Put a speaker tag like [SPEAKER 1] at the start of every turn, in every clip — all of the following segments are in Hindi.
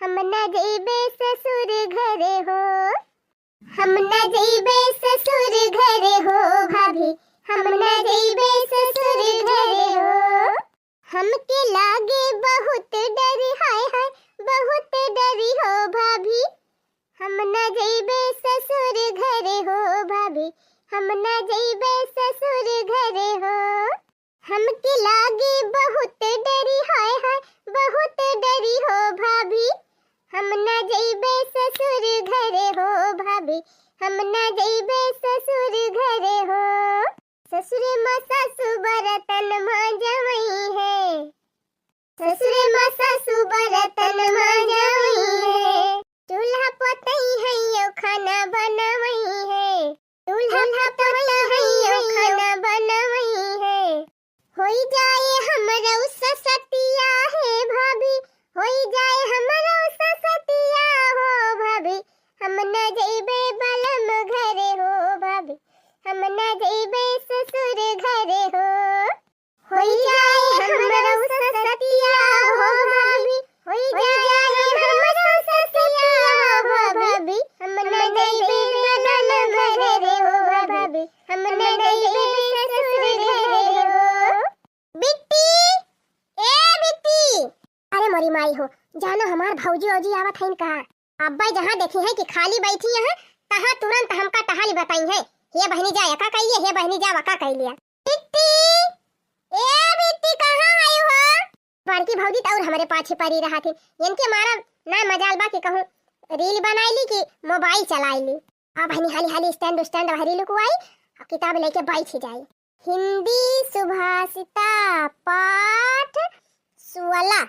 [SPEAKER 1] हम न जइबे ससुर घरे हो, हम न जइबे ससुर घरे हो भाभी, हम न जइबे ससुर घरे हो। हमके लागे बहुत डर, हाय हाय बहुत डरी हो भाभी, हम न जइबे ससुर घरे हो भाभी, हम न जइबे ससुर घरे हो। हमके लागे बहुत डरी, हाय हाय बहुत डरी हो भाभी, हम न जइबे ससुर घरे हो भाभी, हम न जइबे ससुर घरे हो। ससुर माँ सासु बरतन मांजवई है, ससुर माँ सासु बरतन मांजवई है, चूल्हा पोतई है यो खाना बनवई है, चूल्हा पोतई है यो खाना बनवई है। होई जाए हमरा ससतिया है भाभी, होई जाए हमरा ससतिया हो भाभी, हम न जइबे बलम घरे हो भाभी, हम न जइबे ससुर घरे हो। होई जाए हमरा ससतिया हो भाभी, होई जाए हमरा ससतिया हो भाभी, हम न जइबे बलम घरे हो भाभी, हम न जइबे ससुर घरे हो। बिट्टी, ए बिट्टी, अरे मोरी माई हो, जानो हमार भौजी औजी आवत है कहा। अब्बा जहाँ देखी है कि खाली बैठी है तहाँ तुरंत हमका टहाली बताई है, ये बहनी जा यका कहिए, ये बहनी जा वका कह लिया। बिट्टी, ए बिट्टी कहाँ आई हो? बड़की भौजी तो और हमारे पाछे पड़ी रहा थी, इनके मारा ना मजाल बा कि कहूँ रील बनाई ली कि मोबाइल चलाई ली। अब बहनी हाली हाली स्टैंड हरी लुक आई, किताब लेके बैठ जाई। हिंदी सुभाषिता पाठ 16।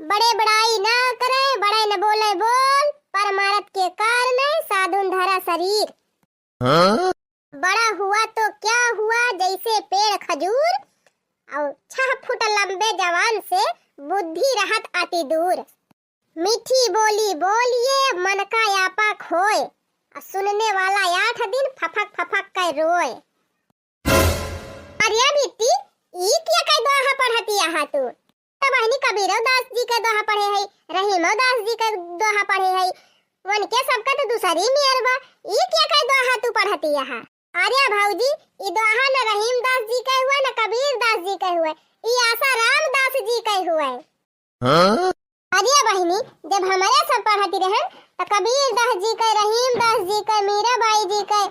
[SPEAKER 1] बड़े बड़ाई ना करे, बड़े न बोले बोल, परमारथ के कारण साधुन धरा शरीर। बड़ा हुआ तो क्या हुआ, जैसे पेड़ खजूर, और 6 फुट लंबे जवान से बुद्धि रहत अति दूर। मीठी बोली बोलिए मन का यापा खोए, और सुनने वाला 8 दिन फफक फफक कर रोए। अरे बिट्टी, ई क्या कई दोहा पढ़ती यहाँ तू? तो बहनी कबीरो दास जी का दोहा पढ़े है, रहीमो दास जी का दोहा पढ़े है, वन के सबका तो दूसरी मेल बा, ई क्या कई दोहा तू पढ़ती यहाँ? अरे भौजी, ई दोहा न रहीम दास जी का हुआ न कबीर दास जी का हुआ, ई आशा राम दास जी का हुआ। अरे बहनी, जब हमारे सब पढ़ती रहे तो कबीर दास जी का, रहीम दास जी का, मीराबाई जी का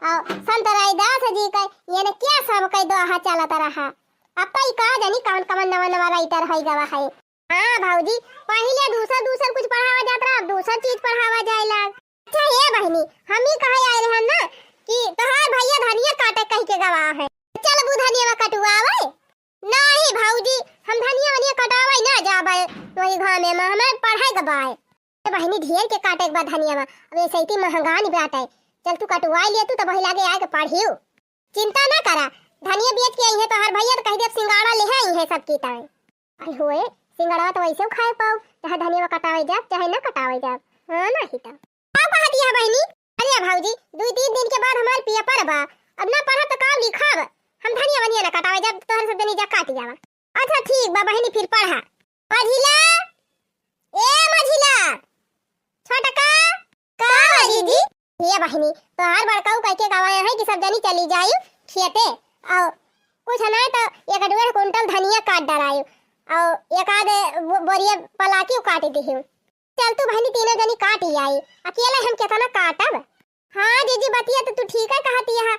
[SPEAKER 1] और संत रायदास जी का, ये न क्या सब का दोहा चलता रहा। अब तो ई कहा जानी कौन कौन नवा राइटर है गवा है। हाँ भौजी, पहले दूसर कुछ पढ़ावा जात रहा, अब दूसर चीज पढ़ावा जाए लाग। अच्छा ये बहनी, हम ही कहा आए रहे ना कि तोहार भैया धनिया काटे कह के गवा है, चल बू धनिया कटवावे। नहीं भौजी, हम धनिया वनिया कटावे ना जाबे, वही घर में हमें पढ़ाई गवाए। ए बहनी ढेर के काटे के बाद धनिया, अब ऐसे ही महंगा नहीं बाटे, चल तू कटवाई ले, तू तो वही लागे आके पढ़ियो, चिंता ना करा। धनिया बेच के आई है तो हर भैया तो कह दे सिंगाड़ा ले आई है सब की ताई। अरे होए, सिंगाड़ा तो वैसे खाए पाओ, चाहे धनिया कटावे जाब चाहे ना कटावे जाब, हां ना ही तो। का कहती है बहनी? अरे भौजी, 2-3 दिन के बाद हमार पेपर बा, अब ना पढ़ा तो का लिखब, हम धनिया वनिया ना कटावे जाब, तोहर सब जनी जा काट जावा। अच्छा ठीक बा बहनी, फिर पढ़ा। मझिला, ए मझिला, छोटका का दीदी? ये बहनी, तोहार बड़काऊ कह के गवाया है कि सब जनी चली जायु खेते, और कुछ ना तो 1-1.5 कुंटल धनिया काट डरायु, और एक आधे बोरिया पलाकी काट दिहियो। चल तू बहनी तीनों जनी काट ही आई, अकेला हम कितना काटब? हाँ जीजी बतिया तो तू ठीक है कहती है,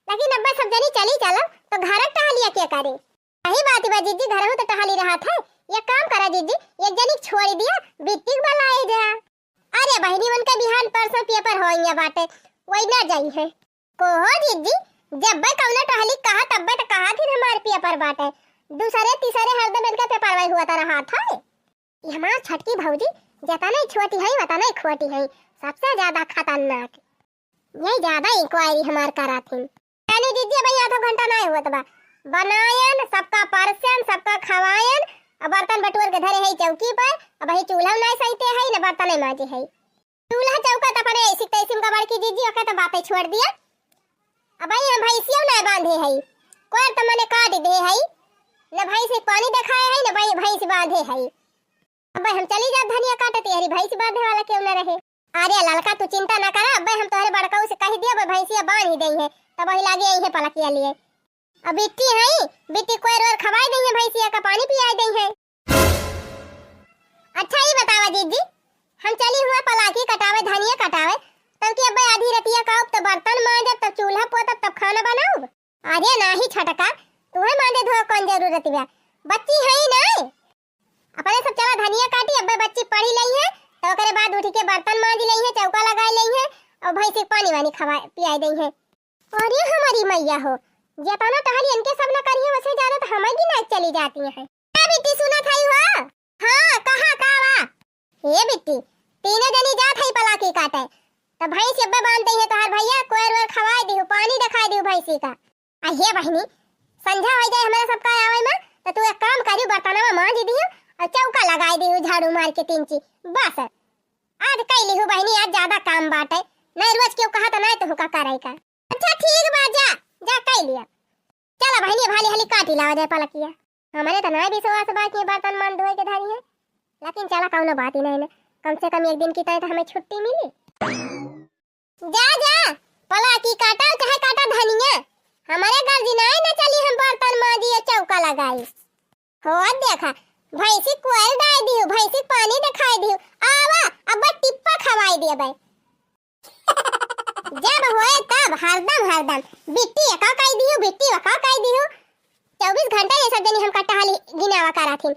[SPEAKER 1] लेकिन अब सब जनी चली चलो तो घर टहलिया क्या करे? सही बात है जीजी, घर में तो टहली रहा था। ये काम करा जीजी, एक जनी छोड़ दिया, बिट्टी बुलाए जा। अरे बहनी, उनका बिहान परसों पेपर होइया बाटे, वही ना जाई है। कोहो जीजी, जब भाई कौनो टहली कहा तब तो कहा थी हमारे पेपर बाटे, दूसरे तीसरे हरदम इनका पेपर वही हुआ रहा था। ये हमार छटकी भौजी जता नहीं छोटी है वता नहीं खोटी है, सबसे ज्यादा खतरनाक, यही ज्यादा इंक्वायरी हमार करा थी। यानी जीजी भाई आधा घंटा नहीं हुआ तबा बनायन, सबका परसन, सबका खवायन, अब बर्तन बटुर के धरे है चौकी पर, अब ही चूल्हा नहीं सहीते है न बर्तन नहीं माजे है, चूल्हा चौका तो अपने ऐसी तैसी का बड़की जीजी ओके तो बातें छोड़ दिया। अब भाई हम भैंसियों नहीं बांधे है, कोई तो मैंने काट दे है, न भैंस पानी दिखाए है न भैंस बांधे है। अब हम चली जा धनिया काटत यारी भैंस बांधे वाला क्यों न रहे। अरे ललका तू चिंता ना कर, अब हम तोहरे बड़काऊ से कह दियो भैंसिया बांध ही दई है तब वही लागे यही पलकिया लिए। अब बिट्टी है बिट्टी कोई रोर खवाई दई है भैंसिया का पानी पियाई दई है। अच्छा ही बतावा जीजी, हम चली हुआ पलाकी कटावे धनिया कटावे तब की अब आधी रतिया का तब बर्तन मांजब तब चूल्हा पोतब तब खाना बनाऊब। अरे नाही छटका तुम्हें मांजे धो कौन जरूरत बा, बच्ची है ही नहीं। अपने सब चला धनिया काटी, अब बच्ची पढ़ी लई है तो ओकरे बाद उठ के बर्तन मांज लई है, चौका लगा लई है और भैंस के पानी वानी खवा पियाई दई है। और ये हमारी मैया हो जतना टहली इनके सब न करिए वैसे ज्यादा तो हमारी की नाच चली जाती है। क्या बिट्टी सुना था हो? हां कहां कावा ये बिट्टी तीनों जनी जात है पलाकी काटे तो भैंस अब बांध दई है तो हर भैया कोयर वर खवाई दियो पानी दिखाई दियो भैंसी का। आ हे बहनी संझा हो जाए हमारा सब का आवे में तो तू एक काम करियो बर्तनवा मांज दियो और चौका लगाई दियो झाड़ू मार के 3 बस। आज कई लिहू बहनी आज ज्यादा काम बाटे नहीं रोज क्यों कहा तो नहीं तो हुका कराई का। अच्छा ठीक बा जा जा कई लिया। चला बहनी भाली हली काटी लावा जाए पलकिया, हमारे तो नहीं विश्वास बा कि बर्तन मान धोए के धारी है, लेकिन चला कौनो बात ही नहीं ना, कम से कम एक दिन की तो हमें छुट्टी मिली। जा जा पलाकी काटा चाहे काटा धनिया, हमारे घर जिनाए न चली हम बर्तन मांजी चौका लगाई हो। देखा भैंसी कोयल डाल दियो भैंसी पानी दिखाई दियो आवा अब टिप्पा खवाई दिया भाई। जब होए तब हरदम बिट्टी का काई दियो बिट्टी का काई दियो 24 घंटा ये सब जनी हम कटहाली गिनावा कराथिन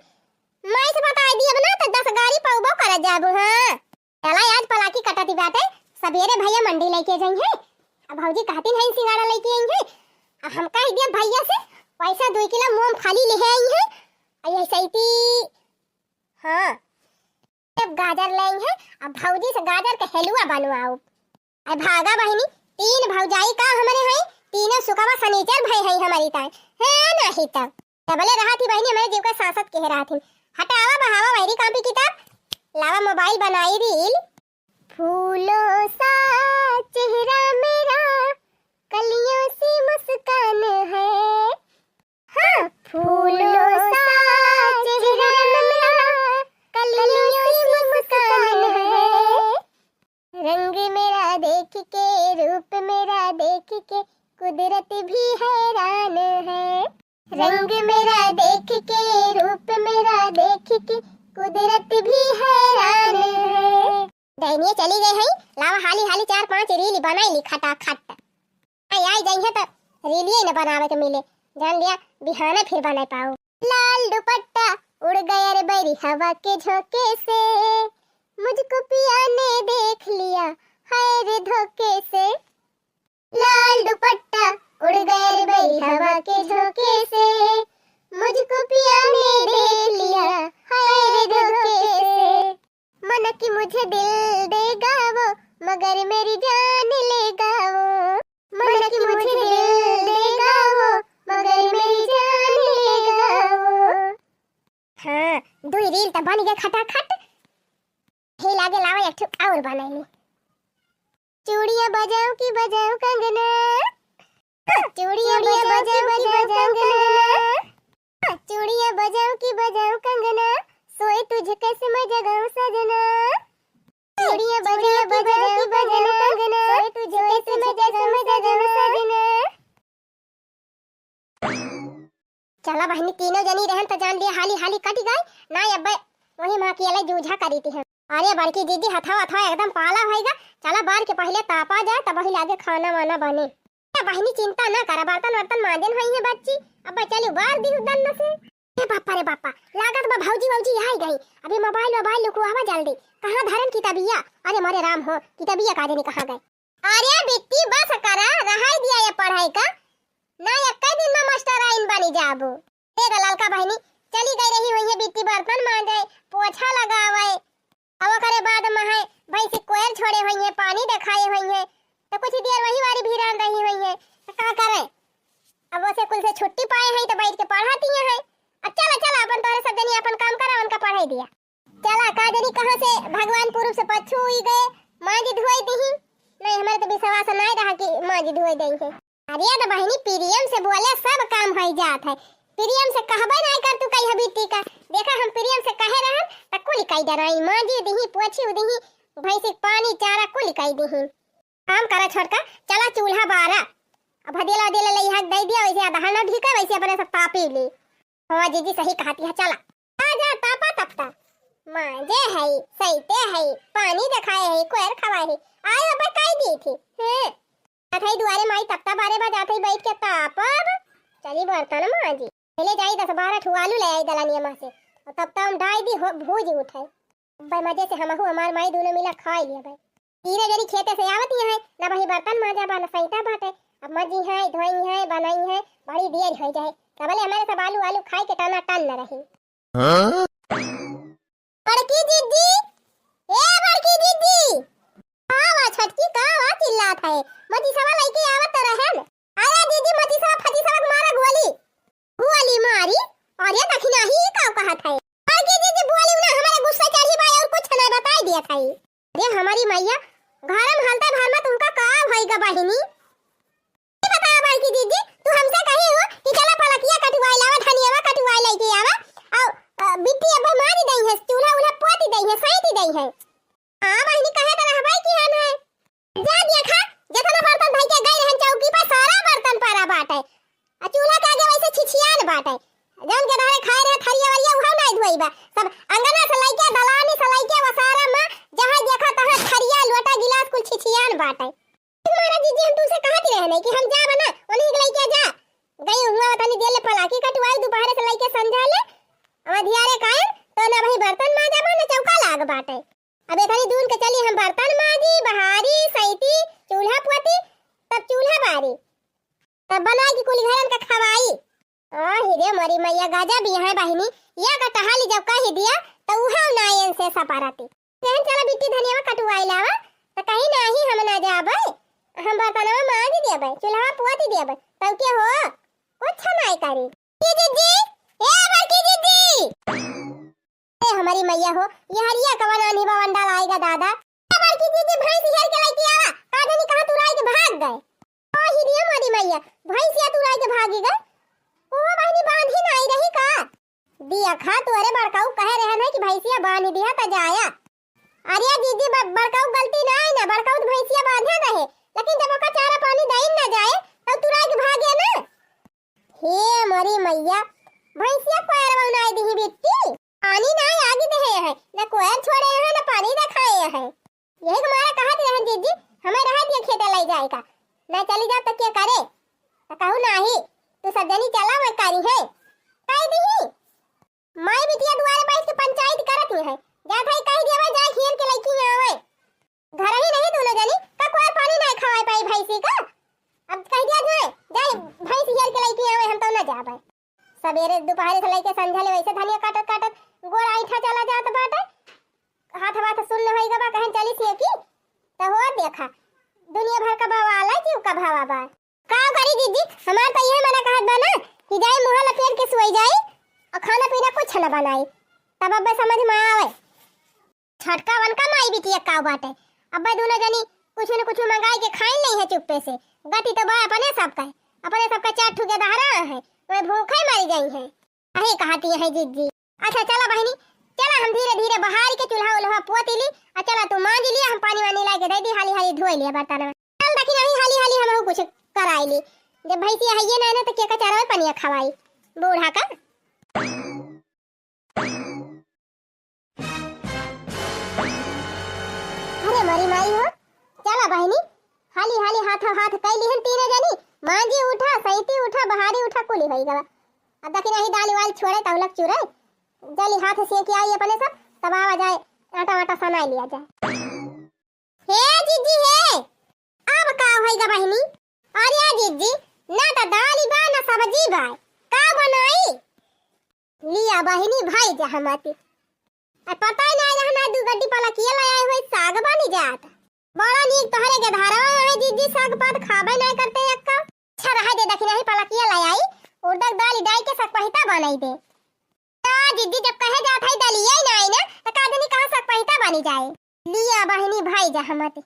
[SPEAKER 1] मैं से बता दिया ना तो 10 गाड़ी पाउबो कर जाबू। हां चला आज पलाकी कटाती बाटे सवेरे भैया मंडी लेके जाई है, अब भौजी कहती है सिंगाड़ा लेके आई है, हम कह दिया भैया से पैसा 2 किलो मूंगफली ले आई है ऐसे ही। हां अब गाजर लाई है, अब भौजी से गाजर के हलवा बनवाओ। अब भागा बहनी 3 भौजाई का हमारे है, तीनों सुकवा सनीचर भाई है हमारी ताई है नहीं तब डबले रहा थी बहनी हमारे जीव का सांसद कह रहा थी। हटावा बहावा मेरी कॉपी किताब लावा मोबाइल बनाई रील। फूलों सा चेहरा मेरा कलियों सी मुस्कान है, हाँ फूलों सा चेहरा मेरा कलियों सी मुस्कान है, रंग मेरा देख के रूप मेरा देख के कुदरत भी हैरान है, रंग मेरा देख के रूप मेरा देख के कुदरत भी हैरान है। दैनिया चली गई है, लावा हाली हाली 4-5 रील बनाई ली खटाखट आई जाई है तो रील ही न बनावे के मिले, जान लिया बिहाना फिर बना पाओ। लाल दुपट्टा उड़ गया रे बैरी हवा के झोंके से, मुझको पिया ने देख लिया हाय रे धोखे से। लाल दुपट्टा उड़ गया रे बैरी हवा के झोंके से, मुझको पिया ने देख लिया हाय रे धोखे से। मन की मुझे दिल देगा वो मगर मेरी जान लेगा वो, मन की मुझे दिल देगा वो मगर मेरी जान लेगा वो। हाँ 2 रील तो बन गए खटाखट, हे लागे लावा एक ठो और बनाई। चूड़ियां बजाओ की बजाओ कंगना, चूड़ियां बजाओ की बजाओ कंगना, चूड़ियां बजाओ की बजाओ कंगना, सोए तुझे कैसे मैं जगाऊं सजना, चूड़ियां बजाओ की बजाओ कंगना, सोए तुझे कैसे मैं जगाऊं सजना। चला बहनी तीनों जनी रहन तो जान लिया हाली हाली कट गई ना, अब वही मां की अलग जूझा करी थी। अरे बड़की दीदी हथवा हथवा एकदम पाला होएगा, चला बार के पहले तापा जाए तब वही लागे खाना वाना बने। बहनी चिंता ना करा बर्तन वर्तन मांजन हुई है बच्ची, अब चलो बार दी उदन न से। रे बापा लागत बा भौजी आई गई, अभी मोबाइल लुकवावा जल्दी, कहां धरन किताबिया, अरे मारे राम हो किताबिया का जाने कहां गए। अरे बिट्टी बस करा रहाई दिया ये पढ़ाई का ना, एक दिन में मास्टर आइन बनी जाबो। एक ललका बहनी चली गई रही हुई है बिट्टी बर्तन मांजे पोछा लगावे, अब करे बाद में है भैंसी कोयल छोड़े हुई है पानी दिखाए हुई है, तो कुछ देर वही वाली भी रह रही हुई है तो क्या करे। अब वो से कुल से छुट्टी पाए हैं तो बैठ के पढ़ाती हैं। अब चला अपन तोरे सब जनी अपन काम करा उनका पढ़ाई दिया। चला का जनी कहां से भगवान पूर्व से पछू ही गए मां जी धुआई दी नहीं, हमारे तो विश्वास नहीं रहा कि मां जी धुआई देई है। अरे तो बहनी प्रियम से बोले सब काम हो जात है, प्रियम से कहबे नहीं कर तू कहीं बिट्टी का, देखा हम प्रियम से कहे रहन त कुल कई डराई मांजी दही पोछी दही भैंसी पानी चारा कुल कई दही काम करा छोटका चला चूल्हा बारा अब हदेला देला लई हक दई दिया वैसे आधा न ढीका वैसे अपने सब तापी ले हां जीजी सही कहती है चला आजा तापा तपता मांजे है सहीते है पानी दिखाए है कोयर खवाए है आए अब कई दी थी हैं अथई दुआरे माई तपता बारे बा जाते बैठ के तापब चली बर्तन मांजी पहले जाई 10-12 ठुआलू ले आई दलानिया मां से और तब तक ढाई दी भूज उठाई भाई मजे से हमहु हमार माई दोनों मिला खा लिया भाई तीरे जरी खेते से आवत है ना भाई बर्तन मांजा बा ना सईता बाटे अब मजी है धोई है बनाई है बड़ी देर हो जाए कबले हमारे सब आलू आलू खाए के टाना टन न रही हां बड़की दीदी ए बड़की दीदी आवा छटकी का वा चिल्लात है मजी सवा लइके आवत रहे न आया दीदी मजी सवा फजी सवा मारा गोली मारी और ये दखिना ही का कहत है बड़की दीदी बोली ना हमारे गुस्सा चढ़ी भाई और कुछ ना बता दिया था अरे हमारी मैया घरम हलता भर में तुमका का भईगा बहिनी बता बड़की दीदी तू हमसे कही हो कि चला पलकिया कटवाई लावा धनियावा कटवाई लेके आवा और बिट्टी अब मारी दई है चूल्हा उल्हा पोती दई है सही दई है हां बहिनी कहे त रहबाई की हन है जा देखा जतना बर्तन धई के गई रहन चौकी पर सारा बर्तन पारा बाटे आ चूल्हा के आगे वैसे छिछियान बाटे जौन के धारे खाए रहे थरिया वरिया उहा नहीं धोईबा सब अंगना से लइके दलानी से लइके वसारा में जहां देखा तहां थरिया लोटा गिलास कुल छिछियान बाटे तुम्हारा जीजी हम तुमसे कहती रहने कि हम जा बना ओनी के लइके जा गई हुआ तनी देले पलाकी कटवाई दोपहर से लइके समझा ले अधियारे कायम तो ना भाई बर्तन मांजा बा ना चौका लाग बाटे अब एथनी दून के चली हम बर्तन मांजी बहारी सईती चूल्हा पोती तब चूल्हा बारी तब बना की कुल घरन का खवाई आ हिरे मरी मैया गाजा भी है बहिनी या का टहाली जब कह दिया तो उहा नायन से सपाराती कहन चला बिट्टी धनिया कटवाई लावा तो कहीं नहीं हम ना जाबे हम बर्तनवा मांज देबे चूल्हा पोती देबे तब के हो कुछ नहीं करी दीदी ए बड़की दीदी ए हमारी मैया हो ये हरिया कवन आनी बवंडा लाएगा दादा बड़की दीदी भैंस हेर के लेके आवा कादनी कहां तू राई के भाग गए ओ हिरिया हमारी मैया भैंसिया तू राई के भागी गए ओ बहनी बांधी नहीं रही का दिया खा तू अरे बड़काऊ कह रहे हैं कि भैंसिया बांध दिया त जाया अरे दीदी बड़काऊ गलती नहीं ना बड़काऊ तो भैंसिया बांधे रहे लेकिन जब ओका चारा पानी दई ना जाए तब तू राई के भागे ना हे मरी मैया भैंसिया पैर बनाई दी बिट्टी पानी नहीं आगे दे है ना कोयर छोड़े है ना पानी ना खाए है यही हमारा कहत रहे दीदी हमें रह दिया खेते ले जाए का ना चली जा तो क्या करे तो कहू नहीं तू सब जनी चला मैं करी है कह दी माई बिटिया दुआरे बैठ के पंचायत करत है जा भाई कह दिया भाई जा खेल के लइकी आवे घर ही नहीं दोनों जनी का कोयर पानी नहीं खवाए पाई भैंसी का अब कह दिया जाए जाए भैंस खेल के लइकी आवे हम तो ना जाबे सवेरे दोपहर से लेके संध्या ले वैसे धनिया काटत काटत गोड़ आइठा चला जात बाटे हाथ हाथ सुन होई गबा कहन चली से की तो हो देखा दुनिया भर का भाव आला क्यों का भावा बा का करी दीदी हमार तो ये मना कहत बा ना कि जाई मुंह लपेट के सोई जाई और खाना पीना कुछ न बनाई तब अब समझ में आवे छटका वन का माई बिटिया का बाटे अब दोनों जनी कुछ न कुछ मंगाई के खाई नहीं है चुप्पे से गति तो बा अपने सबका चार ठुके दहरा है वे भूखे मर गई है अहे कहती है जीजी अच्छा चला बहनी चला हम धीरे धीरे बहार के चूल्हा उल्हा पोती ली और चला तू मांज लिया हम पानी वानी लाके दे दी हाली हाली धोई लिया बर्तन में चल देखी नहीं हाली हाली हम कुछ कराई ली जब भैंसी है ये ना तो के का चारा पनिया खवाई बूढ़ा का अरे मरी माई हो चला बहनी हाली हाली हाथ हाथ कैली हम तीनों जनी मांजी उठा सईती उठा बहारी उठा कुली होई गवा अब देखी नहीं दाल वाल छोड़े तवलक चुरे जली हाथ से के आई अपने सब तब आवा जाए आटा वाटा सनाई लिया जाए हे जीजी हे अब का होईगा बहनी अरे जीजी ना तो दाल बा ना सब्जी बा का बनाई लिया बहनी भाई जा हमाती पता ही नहीं रहना दू गड्डी पला किया लाया हुई साग बनी जात बड़ा नीक तोहरे के धारा है जीजी साग पात खाबे नहीं करते अक्का अच्छा रहा दे देखी नहीं पला किया लाया उड़द दाल डाल के सक पहिता बनाई दे दीदी जब कहे जात है दलिया नहीं ना तो कादनी कहां सक पहिता बनी जाए लिया बहनी भाई जा हमते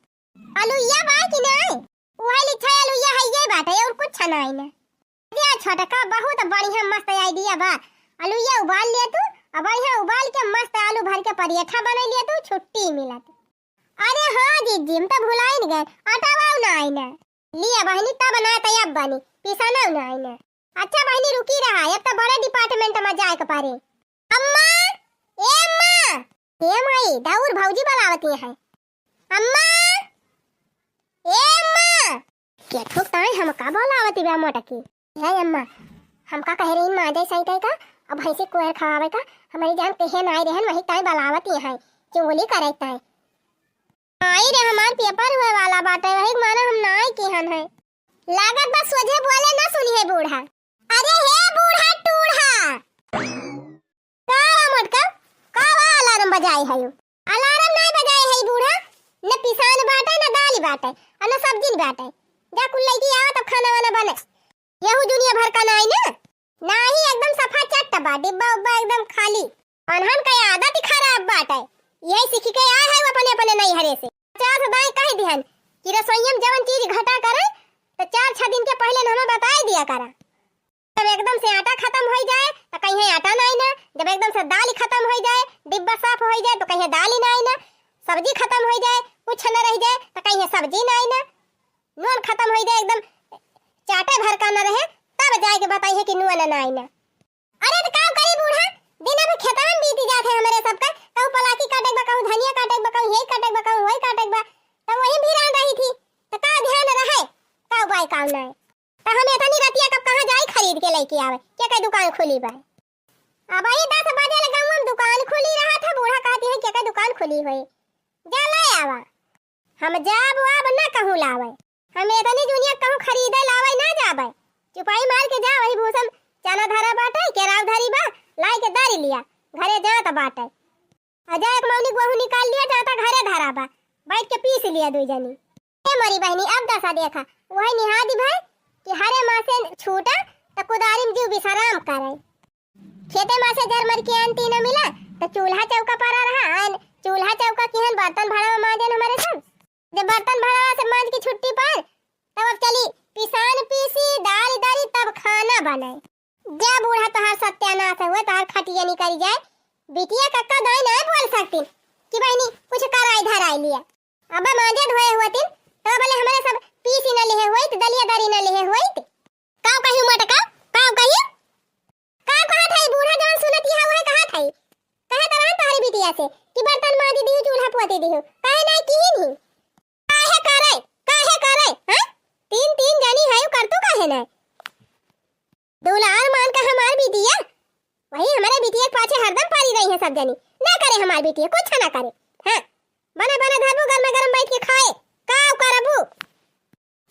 [SPEAKER 1] अलुइया बा कि नहीं वही लिखा अलुइया है ये बात है और कुछ नहीं ना दिया छोटा का बहुत बढ़िया मस्त आईडिया बा अलुइया उबाल ले तू अब यहाँ उबाल के मस्त आलू भर के पराठा बना लिया तो छुट्टी मिला। अरे हाँ जीजी हम तो भुला ही गए, आटा वाव ना आई ना लिया बहनी तब बनाया तब बनी पिसाना ना आई ना। अच्छा बहनी रुकी रहा, अब तो बड़े डिपार्टमेंट में जाए के पारे। अम्मा ए अम्मा ए माई दाऊर भौजी बुलावती है। अम्मा ए अम्मा क्या ठोकता है हम का बुलावती बे मोटकी है। अम्मा हम का कह रही मां दे सही का अब भैंसे कोयर खवावे का हमारी जान कहे ना आई रहन वही ताई बुलावती है चुगली करता है। आई रे हमार पेपर हुए वाला बात है वही माना हम ना आई की हन है लागत बस सोझे बोले ना सुनी है बूढ़ा। अरे हे बूढ़ा टूढ़ा का मोटका का अलार्म बजाई है यू अलार्म नहीं बजाई है बूढ़ा न पिसान बाटे न दाल बाटे और न सब्जी बाटे। जा कुल लईकी आओ तब खाना वाना बने यहू दुनिया भर का नहीं ना नहीं एकदम सफा चट्टा बा डिब्बा उब्बा एकदम खाली अनहन का आदत खराब बाटे यही सीख के आया है वो अपने अपने नहीं हरे से। चार दाई कह दिहन कि रसोईयम जवन चीज घटा करे तो 4-6 दिन के पहले हमें बता दिया करा। जब एकदम से आटा खत्म हो जाए तो कहीं आटा नहीं ना, जब एकदम से दाल खत्म हो जाए डिब्बा साफ हो जाए तो कहीं दाल ही नहीं ना, सब्जी खत्म हो जाए कुछ न रह जाए तो कहीं सब्जी नहीं ना, नून खत्म हो जाए एकदम चाटे भर का न रहे तब जाए के बताइए कि नून नहीं ना। अरे तो काम करी बूढ़ा दिन में खेतन बीती जाते हमारे सबका कहूं पलाकी काटे बा कहूं धनिया काटे बा कहूं यही काटे बा कहूं वही काटे बा तो वही भी रह रही थी तो का ध्यान रहे का बाई काम नहीं तो हम इतनी रतिया कब कहां जाई खरीद के लेके आवे क्या कई दुकान खुली बा। अब आई 10 बजे लगा हम दुकान खुली रहा था बूढ़ा कहती है क्या कई दुकान खुली हुई जा ले आवा हम जाब अब ना कहूं लावे हम इतनी दुनिया कहूं खरीदे लावे ना जावे चुपाई मार के जा वही भूसम चना धरा बाटे केराव धरी बा लाई के दारी लिया घरे जा त बाटे अजय एक मौनी गहू निकाल लिया जाता घरे धरा बा बैठ के पीस लिया दुई जनी। ए मोरी बहनी अब दशा देखा वही निहादी भाई कि हरे माँ से छूटा तो कुदारी में जीव विश्राम करे खेते माँ से जरमर के अंती न मिला तो चूल्हा चौका पड़ा रहा चूल्हा चौका किहन बर्तन भड़ा मांजन हमारे सब जब बर्तन भड़ा से मांज की छुट्टी पर तब अब चली पिसान पीसी दाल दारी तब खाना बनाए जा बूढ़ा तोहार सत्यानाश हुए तोहार खटिया निकल जाए बिटिया कक्का दाई नहीं बोल सकती कि बहनी कुछ कराई धराई लिया अब मांजे धोए हुए तीन तो बोले हमारे सब पीसी न लेहे हुई दलिया दारी न लेहे हुई काव कही मटका काव कही का कहा था बूढ़ा जवन सुनत यह हुए कहा था कहे तरह तोहरी बिटिया से कि बर्तन मांजी दियो चूल्हा पोती दियो कहे नहीं की नहीं काहे करे हां तीन जनी है कर तू काहे ना दुलार मान का हमार बिटिया वही हमारे बिटिया के पाछे हरदम पारी रही है सब जनी ना करे हमार बिटिया कुछ ना करे हां बना बना धरबू गरम गरम बैठ के खाए काव करबू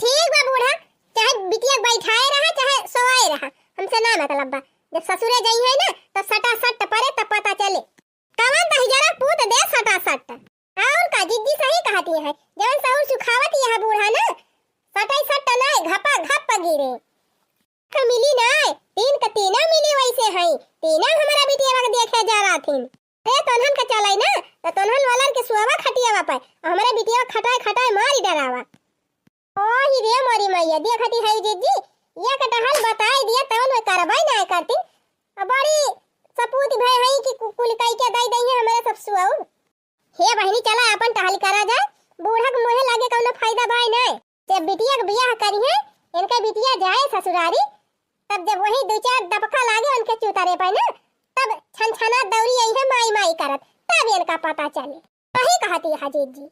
[SPEAKER 1] ठीक बा बूढ़ा चाहे बिटिया बैठाए रहा चाहे सोए रहा हमसे ना मतलब बा जब ससुरे जाई है ना तो सटा सट परे तब पता चले कवन दही जरा पूत दे सटा सट और का जिद्दी सही कहती है जवन सहुर सुखावत यह बूढ़ा ना सटाई सट नहीं घपा घप गिरे तो मिली ना तीन का तीना मिली वैसे है तीना हमारा बिटिया वक्त देखे जा रहा थी ए तोनहन का चलाई ना तो तोनहन वाला के सुआवा खटियावा पे हमारे बिटिया खटाए खटाए मारी डरावा ओ ही रे मोरी मैया देखती है जीजी ये कटहल बताई दिया तवन में करवाई ना करती बड़ी सपूत भय है कि कुल कई के दई दई है हमारे सब सुआऊ हे बहनी चला अपन टहल करा जाए बूढ़ा के मोहे लागे कोनो फायदा भाई नहीं जब बिटिया के बियाह करी है इनका बिटिया जाए ससुरारी तब जब वही 2-4 दबका लागे उनके चूतारे पर ना तब छनछना दौरी आई है माई माई करत तब इनका पता चले वही कहती है जीत जी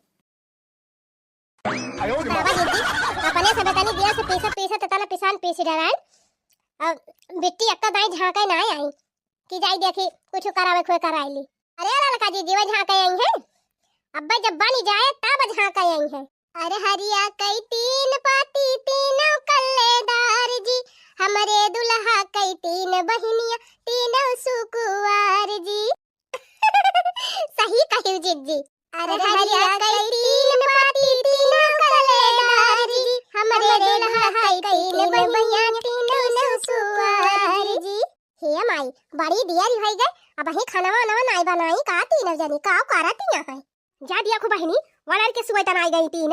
[SPEAKER 1] बाबा जीत जी अपने सब तनी दिया से पैसा तला पिसान पीसी डरान अब बिट्टी अक्का दाई झांका ना आई कि जाई देखी कुछ करावे खोए कराईली अरे लड़का जी जीवा झांका आई है अब्बा जब बनी जाए तब झांका आई है। अरे हरिया कई तीन पाती तीनों कल्लेदार जी हमारे दुल्हा कई तीन बहिनिया तीनों सुकुवार जी सही कही जीत जी। अरे हरिया कई तीन पाती तीनों कल्लेदार जी हमारे दुल्हा कई तीन बहिनिया तीनों सुकुवार जी। हे माई बड़ी दियारी होई गए अब हे खाना वाना नाई बनाई का तीन जनी का करती है जा दिया को बहिनी वाला के सुबह तना आई गई तीन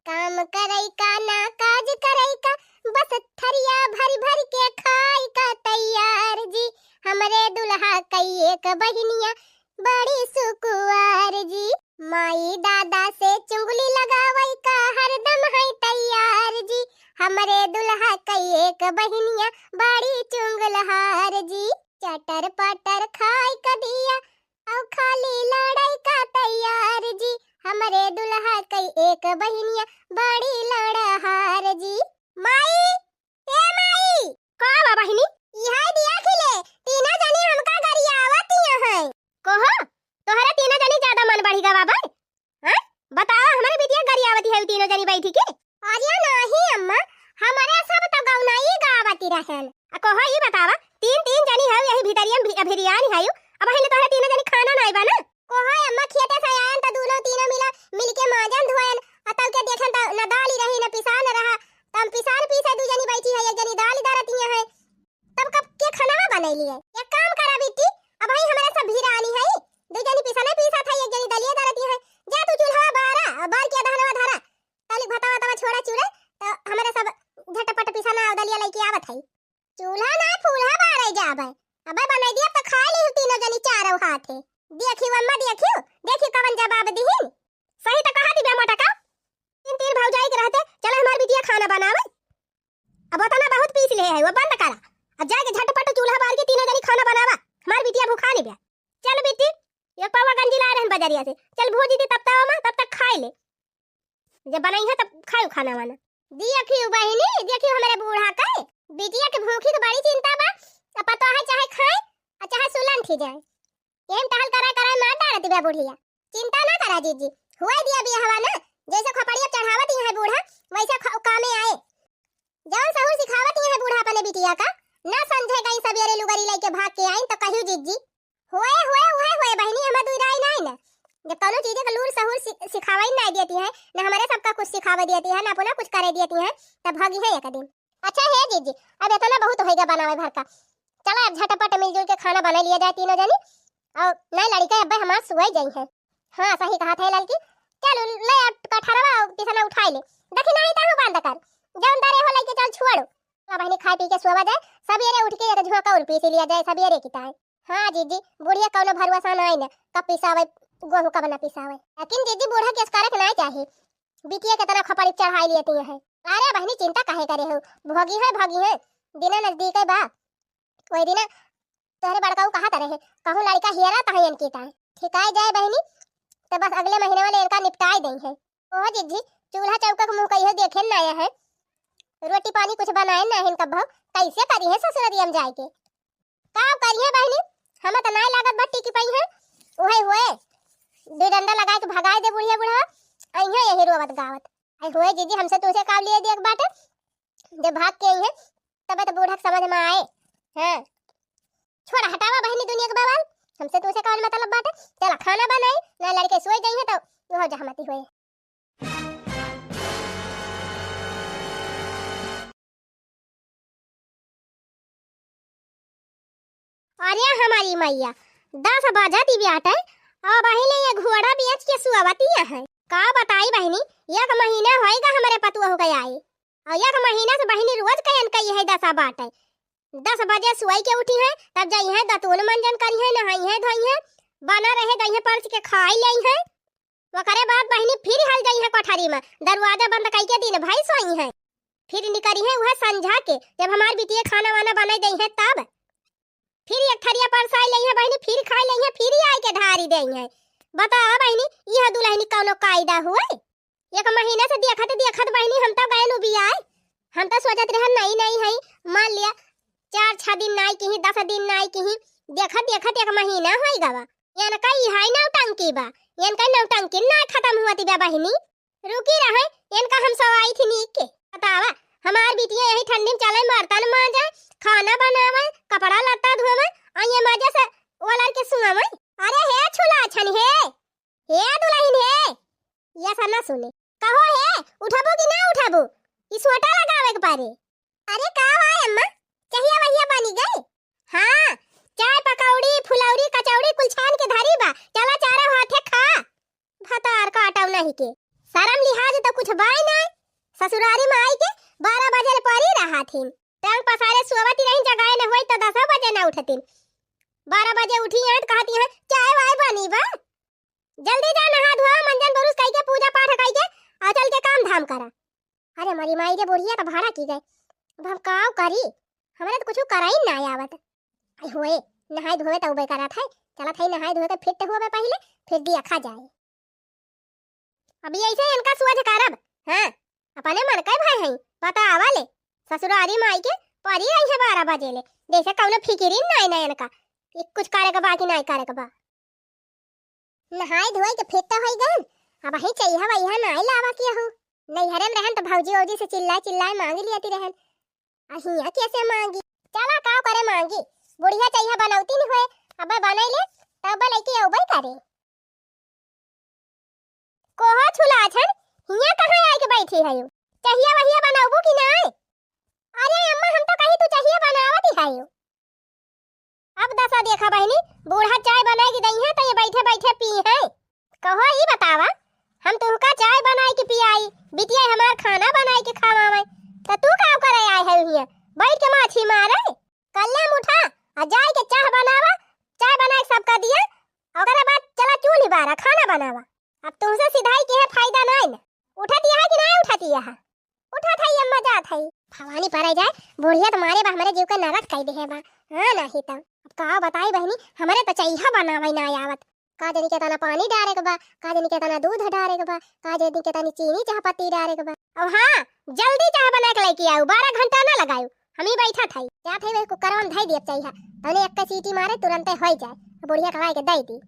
[SPEAKER 1] काम करई का ना काज करई का बस थरिया भरी भरी के खाई का तैयार जी हमरे दुल्हा कई एक बहिनिया बड़ी सुकुवार जी। माई दादा से चुंगली लगावई का हरदम है तैयार जी। हमरे दुल्हा कई एक बहिनिया बड़ी चुंगलहार जी। चटर पटर खाई कदिया औ खाली लड़ाई का तैयार जी। हमरे दुल्हा कई एक बहिनिया बड़ी लड़हार जी। माई ए माई का बा बहिनी इहाय दिया खिले तीना जनी हमका गरिया आवतिया है। कहो तोहरा तीना जनी ज्यादा मन बढ़ी गा बाबा। हां बताओ हमारे बिटिया गरियावती है तीनों जनी बैठी के। अरे नहीं अम्मा हमारे सब तो गौनाई गावती रहन। कहो ई बतावा तीन तीन जनी है यही भीतरिया अभिरियान है अब पहले तोहरा तीनों जनी खाना नहीं बना। कहो अम्मा खेते से आयन त दोनों तीनों मिलके माजन धोयन तब के देखन त न दाली रही न पिसान रहा तम पिसान पीसे दू जनी बैठी है एक जनी दाल दारतिया है तब कब के खाना बनैली है। एक काम करा बेटी अब भाई हमारे सब भीरानी है दू जनी पिसाने पीसा था एक जनी दलिया दारती है। जा तू चूल्हा बारा बार के दहनवा धारा ताली भतावा तवा छोड़ा चूरे तो हमारे सब झटपट पिसाना दलिया लेके आवत है। चूल्हा ना फूल्हा बारे जाबे अबे बनाई दिया त खा ली तीनों जनी चारों हाथे। देखियो अम्मा देखियो कवन जवाब दिहिन। सही त कहा दिबे मोटा का तीन तीन भौजाई के रहते चल हमार बिटिया खाना बनावे। अब तना बहुत पीस ले है वो बंद करा अब जाके झटपट चूल्हा बार के तीनों जनी खाना बनावा हमार बिटिया भूखा नहीं बे। चल बेटी एक पावा गंजी ला रहन बाजारिया से चल भूजी दी तब तब तक खाई ले जब बनाई है तब खाओ खाना वाना। देखियो बहिनी देखियो हमारे बूढ़ा का बिटिया के भूखी के बड़ी चिंता बा अब पता है चाहे खाए और चाहे सुलन थी जाए एम टहल करा मार डालती बे बुढ़िया। चिंता ना करा जीजी हुआ दिया भी हवा ना जैसे खपड़िया चढ़ावत ही है बूढ़ा वैसे कामे आए जौन सहूर सिखावत ही है बूढ़ा अपने बिटिया का ना समझेगा इन सवेरे लुगरी लेके भाग के आइन तो कहियो जीजी हुए बहनी हमें दुई राय नहीं ना जब कोनो चीज का लूर सहूर सिखावा ही नहीं देती है ना हमारे सबका कुछ सिखावा देती है ना अपना कुछ करे देती है तब भागी है एक दिन। अच्छा है जीजी अब इतना बहुत होएगा बनावे भर का चलो अब झटपट मिलजुल के खाना बना लिया जाए तीनों जनी और नहीं लड़का अब हमार सुई गई है। हां सही कहा था लड़की चल ले कठरवा पिसना उठाई ले देखी नहीं ता बंद कर जौन दारे हो लेके चल छोड़ो अब बहनी खाई पी के सोवा जाए सवेरे उठ के एक झोंका और पीस लिया जाए सवेरे की ताए। हां जीजी बुढ़िया कोनो भरवसा नहीं ना कब पिसावे गोहू का बना पिसावे लेकिन जीजी बूढ़ा के कारक नहीं चाहिए बिटिया के तरह खपड़ी चढ़ाई लेती है। अरे बहनी चिंता काहे करे हो भोगी है दिना नजदीक है बा कोई दिन तोहरे बड़काऊ कहा रहे कहूं लड़का हियरा तहयन की ताए ठिकाई जाए बहनी तो बस अगले महीने वाले इनका निपटाई दें है। ओह जीजी चूल्हा चौका मुंह कहियो देखे ना आया है रोटी पानी कुछ बनाए ना है कब कैसे करी है ससुरदियम जाए के का करिए बहनी हमें तो नहीं लागत बट्टी की पई है ओहे हुए दो डंडा लगा के भगाए दे बुढ़िया बुढ़ा अइहे यही रोवत गावत आई हुए जीजी हमसे तुझे काम लिए देख बात जब भाग के आई है तब तो बूढ़ा समझ में आए। हां छोड़ हटावा बहनी दुनिया के बवाल हमसे तुझे कौन मतलब बात है। चल खाना बनाए ना लड़के सोए गई है तो वो जहमती हुए। अरे हमारी मैया 10 बजे ब्याट है और बहनी ये घोड़ा बेच के सुआवती है का बताई बहनी एक महीना होएगा हमारे पतुआ हो गया है और एक महीना से बहनी रोज कहन कही है 10 बाट है 10 बजे सुई के उठी है तब जाई है दतून मंजन करी है नहाई है धोई है बना रहे गई है पर्च के खाई ली है वकरे बाद बहनी फिर हल गई है कोठरी में दरवाजा बंद कई के दिन भाई सोई है फिर निकली है वह संझा के जब हमार बिटिया खाना वाना बना गई है तब फिर एक थरिया परसाई ली है बहनी फिर खाई ली है फिर आई के ढारी दई है। बता बहनी यह दुल्हनी कौनो कायदा हुए एक महीने से देखत बहनी हम तो गए बिया हम तो सोचत रहे नहीं है मान लिया 4-6 दिन नहीं कहीं 10 दिन नहीं कहीं देखत एक महीना होई गवा यान का इहाई नौटंकी बा यान का नौटंकी ना खत्म हुआती बा बहनी रुकी रहे यान का हम सब आई थी नी के बतावा हमार बिटिया यही ठंडी में चले बर्तन मांजे खाना बनावे कपड़ा लत्ता धोवे और ये मजे से ओलर के सुआवे। अरे हे छुला छन हे दुल्हन हे ये सब ना सुने कहो हे उठाबो कि ना उठाबो ई सोटा लगावे के पारे। अरे का भाई अम्मा चाहिए वहिया बनी गई। हां चाय पकौड़ी फुलौरी कचौड़ी कुल छान के धरी बा चला चारा हाथे खा भतार का आटाव नहीं के शर्म लिहाज तो कुछ बाई ना ससुरारी में आई के 12 बजे परी रहा थी टांग पसारे सोवती रही जगाए न होई तो 10 बजे ना उठती 12 बजे उठी हैं तो कहती हैं चाय वाय बनी बा। जल्दी जा नहा धोआ मंजन बरुस कई के पूजा पाठ कई के आ चल के काम धाम करा। अरे मरी माई रे बुढ़िया तो भाड़ा की गए, अब हम काव करी, हमरे तो कुछ करा ही ना आवत। आई होए नहाई धोए तो उबे करा था, चला था नहाई धोए के फिट होवे पहले फिर दिया खा जाए। अभी ऐसे इनका सूझ करब। हां अपने मन के भाई हई पता आवाले ससुरारी माई के परी रही है 12 बजे ले, जैसे कौनो फिकिरी नहीं ना इनका कुछ करे के बाकी नहीं करे के बा। नहाई धोए के फिट होई गन, अब ही चाहिए वही नहीं लावा किया हो। नहीं हरम रहन तो भौजी ओजी से चिल्ला मांग लियाती रहन, अहिया कैसे मांगी, चला काव करे मांगी। बुढ़िया चाहिए बनौती नहीं होए, अब बनाई ले तब लेके औबई करे। कोहा छुला छन हिया कहां आके के बैठी है यो, चाहिए वही बनाबू कि नहीं। अरे अम्मा हम तो कही तू चाहिए बनावत ही है यो। अब दसा देखा बहनी बूढ़ा चाय बनाई के दई है तो ये बैठे बैठे पी है। कहो ई बतावा हम तुमका चाय बनाई के पियाई, बिटिया हमार खाना बनाई के खावावे, तो तू का करे आए है हिया बैठ के माछी मारे। कल्ला उठा आ जाए के चाय बनावा, चाय बना के सबका दिया और बाद चला चूल्ही बारा खाना बनावा। अब तुमसे सिधाई के है फायदा नहीं ना, उठती है कि नहीं उठती है। उठा था अम्मा जा था भवानी पर जाए बुढ़िया तुम्हारे बा हमारे जीव के नरक कह दे है बा। हां नहीं तो अब का बताई बहनी हमारे तो चाहिए बनावे ना आवत, का जनी के तना पानी डारे के बा, का जनी के तना दूध डारे के बा, का जनी के तना चीनी चाह पत्ती डारे के बा। अब हां जल्दी चाह बना के लेके आओ, 12 घंटा ना लगायो। हम ही बैठा था जा थे वे कुकर में धई दिया चाहिए तने एक सीटी मारे तुरंत हो जाए, बुढ़िया खवाई के दई दी।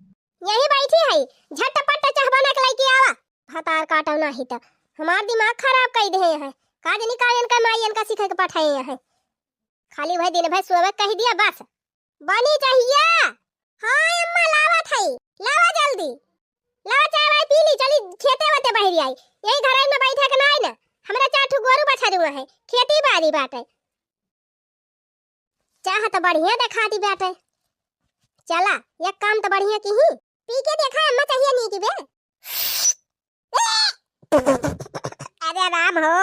[SPEAKER 1] यही बैठी है झटपट चाह बना के लेके आवा, हतार काटो नहीं तो हमार दिमाग खराब कर दे है। का जनी का इनका माई इनका सिखा के पठाए है, खाली वह दिन भर सोवे कह दिया बस बनी चाहिए। हां अम्मा लावा थई लावा जल्दी लावा चाय वाय पी ली, चली खेते वते बहरी आई, यही घर में बैठे के नहीं ना हमरा चाठू गोरू बछरुआ है, खेती बाड़ी बाटे चाह तो बढ़िया दिखा दी बाटे। चला एक काम तो बढ़िया की ही पी के देखा अम्मा चाहिए नहीं की बे। अरे राम हो,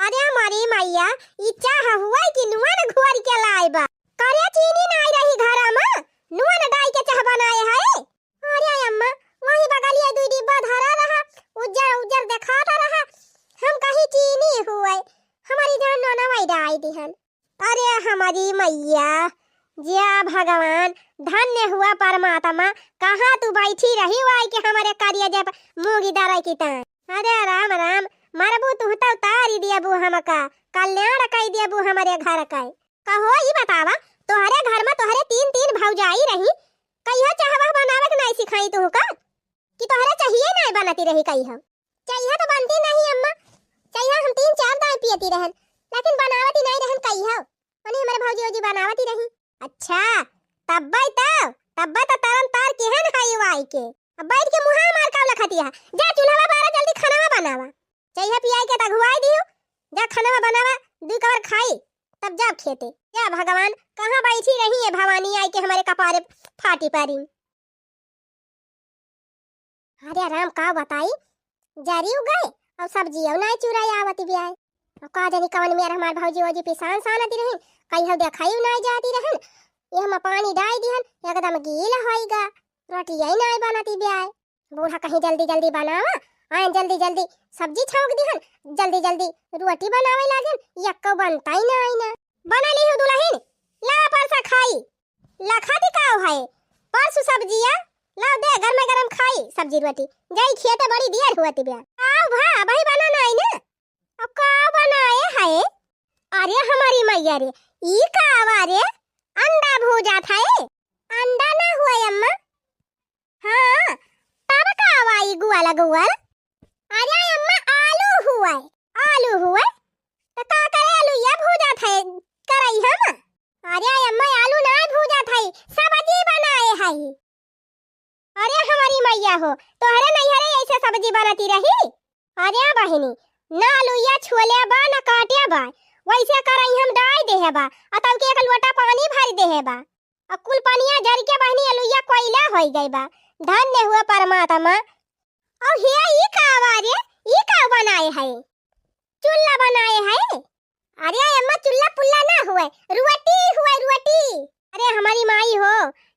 [SPEAKER 1] अरे हमारी मैया ई चाह हुआ कि नुआन घोर के लाइबा, करे चीनी नहीं रही घर में नुआन डाई के चाह बनाए है। अरे अम्मा वही बगलिया दुई डिब्बा धरा रहा, उज्जर उज्जर दिखाता रहा, हम कहीं चीनी हुए हमारी जान नोना वही डाई दिहन। अरे हमारी मैया जय भगवान धन्य हुआ परमात्मा, कहाँ तू बैठी रही वाई के हमारे कार्य जब मूंगी दारा की ता। अरे राम राम मरबू तू तो उतार दिया बू हमका, कल्याण कई दिया बू हमारे घर का। कहो ई बतावा तोहरे घर में तोहरे 3 भौजाई रही, कहियो चाहवा बनावे के नहीं सिखाई तू का कि तोहरे चाहिए नहीं बनाती रही। कहियो चाहिए तो बनती नहीं अम्मा, चाहिए हम 3-4 दाई पियती रहन लेकिन बनावती नहीं रहन। कहियो अने हमारे भौजी ओजी बनावती रही। अच्छा तब्बा तो तरन तार केहन हाई वाई के अब बैठ के मुहा मार का लखतिया, जा चूल्हा बारा जल्दी खाना बनावा, चाहिए पियाई के तगवाई दियो, जा खाना बनावा 2 कवर खाई तब जा खेते। या भगवान कहां बैठी रही है भवानी आई के हमारे कपारे फाटी पारी। अरे राम का बताई जारी हो गए और सब्जी और नहीं चुराई आवती बियाई, और का जानी कवन मेरा हमार भौजी ओजी पिसान सानती रही, कहियो देखाई नहीं जाती रहन, ये हम पानी डाल दिहन एकदम गीला होइगा, रोटी यही नहीं बनाती बियाई। बूढ़ा कहीं जल्दी जल्दी बनावा आए, जल्दी जल्दी सब्जी छौंक दिहन, जल्दी जल्दी रोटी बनावे लागन, यक्को बनता ही नहीं ना। बना ली हो दुल्हन ला परसा खाई लखाती का है परसु सब्जिया ला दे गरम गरम खाई सब्जी रोटी, जाई खेते बड़ी देर हुआती बिया। आओ भा भाई बना नहीं ना, अब का बनाए है। अरे हमारी मैया रे ई का आवारे अंडा भूजा था, अंडा ना हुआ अम्मा। हाँ तब का आवाई गुआला गुआल। अरे अम्मा आलू हुआ तो का करे आलू या भूजा था करई हम। अरे अम्मा आलू ना भूजा था सब्जी बनाए है। अरे हमारी मैया हो तोहरे नैहरे ऐसे सब्जी बनाती रही। अरे बहिनी ना आलू या छोले बा ना काटे बा, वैसे करई हम डाई दे है बा अतल के एक लोटा पानी भर दे है बा, अकुल पानिया जर के बहनी अलुया कोयला होई गई बा। धन्य हुआ परमात्मा। और हे ई का आवारे ई का बनाए है, चुल्ला बनाए है। अरे अम्मा चुल्ला पुल्ला ना हुए रोटी हुए रोटी। अरे हमारी माई हो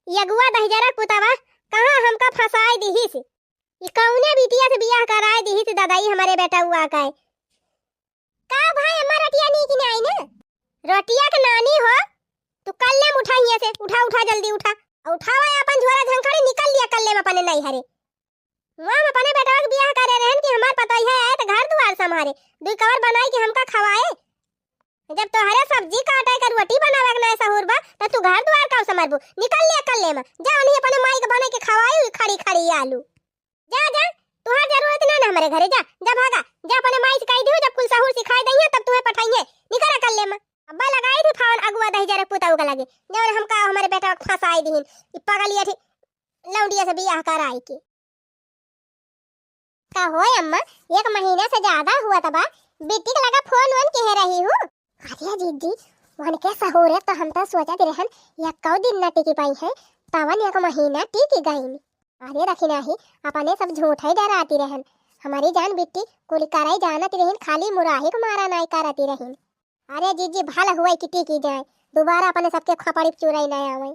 [SPEAKER 1] यगुआ दहजरा पुतावा कहां हमका फसाई दीही से। ये कौने बिटिया से बियाह कराए दीही से दादाई हमारे बेटा हुआ का है। का भाई हमारा रटिया नहीं कि नहीं ना रटिया के नानी हो तू कल ले उठाइए से उठा उठा जल्दी उठा उठावा अपन झोरा झंखड़ी निकल लिया कल ले अपने नहीं हरे हम अपने बेटा के बियाह करे रहन कि हमार पता है तो घर द्वार संभारे दुई कवर बनाई कि हमका खवाए जब तो हरे सब्जी काटे कर रोटी बनावे ना सहूर बा त तू घर द्वार का संभालबू निकल लिया कल ले में जा नहीं अपने माई के बने के खवाई खड़ी खड़ी आलू जा जा तुहार जरूरत ना हमारे घरे जा जा भागा जा अपने माई से कह दियो जब कुल सहूर सिखाई दइए तब तुम्हें पठाइए निकल कर ले में अब्बा लगाई थी फावन अगुआ दही जरा पुताऊ का लगे जब हमका हमारे बेटा फसाई दीन ई पगलिया थी लौंडिया से बियाह कराई के का होय अम्मा 1 महीने से ज्यादा हुआ तबा बेटी के लगा फोन वन कह रही हूं अरे दीदी वन के सहूर तो हम तो सोचत रहन या कौ दिन न टिकी पाई है तवन 1 महीना टिकी गई अरे रखी नहीं अपने सब झूठ ही डराती रहन हमारी जान बिट्टी कुल कराई जानती रहन खाली मुराही को मारा नहीं करती रहन अरे जीजी भला हुआ कि टिकी जाए दोबारा अपने सबके खपड़ी चुराई ना आवे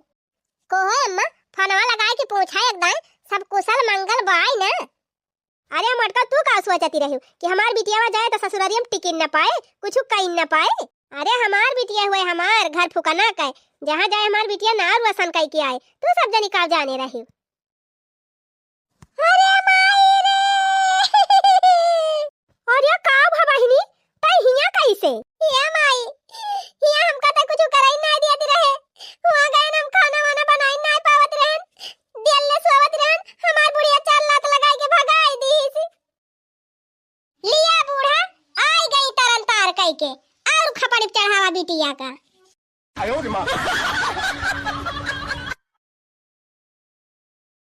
[SPEAKER 1] को है अम्मा फोनवा लगाए कि पूछा एकदम सब कुशल मंगल बाई ना अरे मटका तू का सोचती रही कि हमार बिटिया जाए तो ससुरारियम टिकिन न पाए कुछ कहीं न पाए अरे हमार बिटिया हुए हमार घर फुकाना कहे जहाँ जाए हमार बिटिया ना वसन कह के आए तू सब जनी का जाने रही अरे माई रे अरे का भवाहिनी तई हिया कैसे ये माई हिया हमका त कुछ कराई ना दियत रहे हुआ गए हम खाना वाना बनाई ना पावत रहन दिल ले सोवत रहन हमार बुढ़िया चाल लात लगाई के भगाई दी से लिया बूढ़ा आई गई तरन तार कह के और खपड़ी चढ़ावा बिटिया का